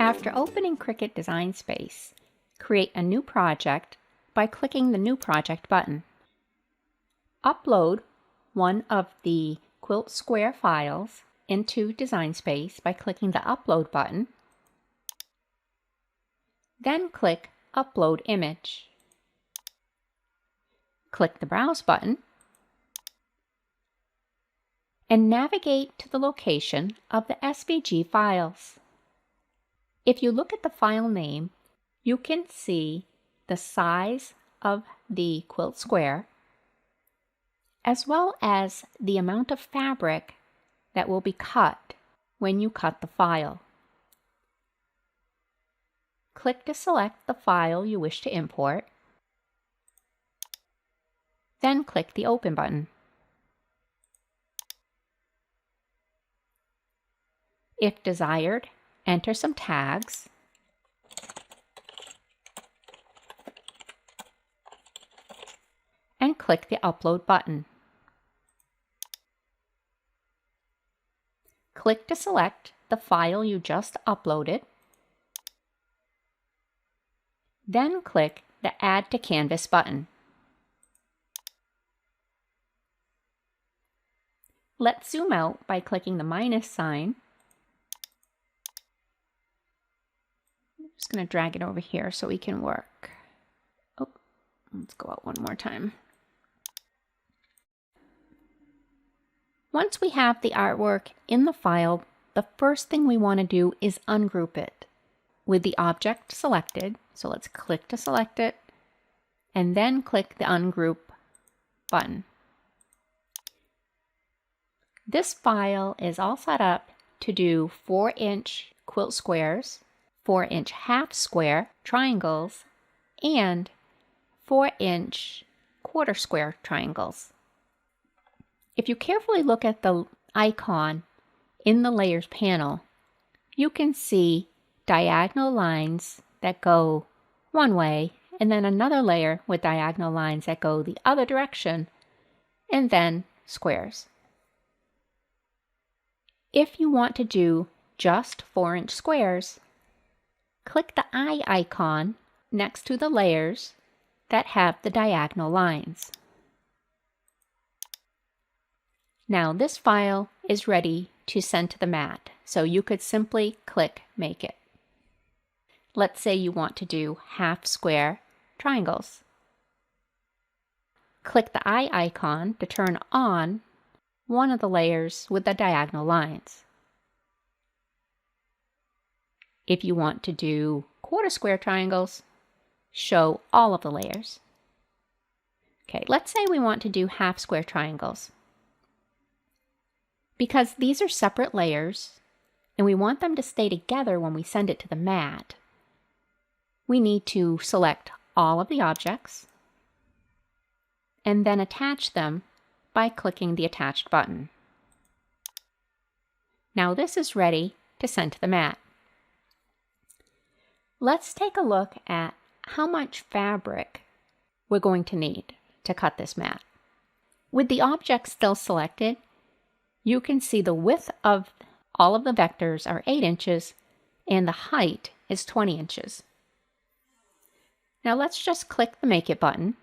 After opening Cricut Design Space, create a new project by clicking the New Project button. Upload one of the Quilt Square files into Design Space by clicking the Upload button. Then click Upload Image. Click the Browse button and navigate to the location of the SVG files. If you look at the file name, you can see the size of the quilt square, as well as the amount of fabric that will be cut when you cut the file. Click to select the file you wish to import, then click the Open button. If desired, enter some tags and click the Upload button. Click to select the file you just uploaded, then click the Add to Canvas button. Let's zoom out by clicking the minus sign. I'm just going to drag it over here so we can work. Oh, let's go out one more time. Once we have the artwork in the file, the first thing we want to do is ungroup it with the object selected. So let's click to select it and then click the Ungroup button. This file is all set up to do 4-inch quilt squares, 4-inch half square triangles, and 4-inch quarter square triangles. If you carefully look at the icon in the Layers panel, you can see diagonal lines that go one way, and then another layer with diagonal lines that go the other direction, and then squares. If you want to do just 4-inch squares, click the eye icon next to the layers that have the diagonal lines. Now this file is ready to send to the mat, so you could simply click Make It. Let's say you want to do half square triangles. Click the eye icon to turn on one of the layers with the diagonal lines. If you want to do quarter square triangles, show all of the layers. Okay, let's say we want to do half square triangles. Because these are separate layers and we want them to stay together when we send it to the mat, we need to select all of the objects and then attach them by clicking the Attached button. Now this is ready to send to the mat. Let's take a look at how much fabric we're going to need to cut this mat. With the objects still selected, you can see the width of all of the vectors are 8 inches and the height is 20 inches. Now let's just click the Make It button.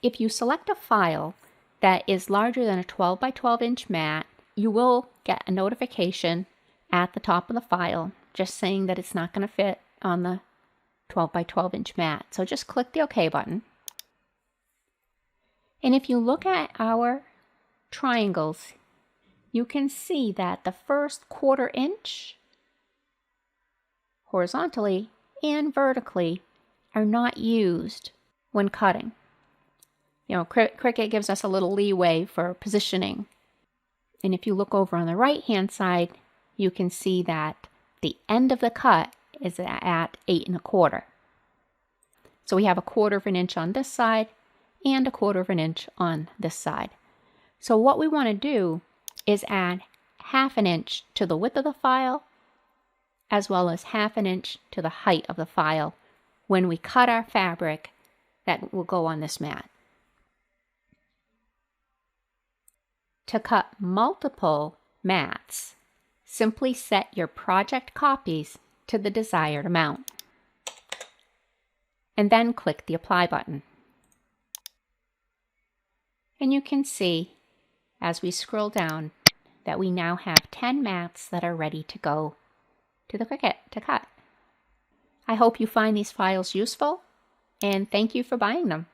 If you select a file that is larger than a 12 by 12 inch mat, you will get a notification at the top of the file just saying that it's not going to fit on the 12 by 12 inch mat. So just click the OK button. And if you look at our triangles, you can see that the first 1/4 inch horizontally and vertically are not used when cutting. You know, Cricut gives us a little leeway for positioning. And if you look over on the right hand side, you can see that the end of the cut is at 8 1/4. So we have a 1/4 inch on this side and a 1/4 inch on this side. So what we want to do is add 1/2 inch to the width of the file, as well as 1/2 inch to the height of the file when we cut our fabric that will go on this mat. To cut multiple mats, Simply set your project copies to the desired amount, and then click the Apply button. And you can see, as we scroll down, that we now have 10 mats that are ready to go to the Cricut to cut. I hope you find these files useful, and thank you for buying them.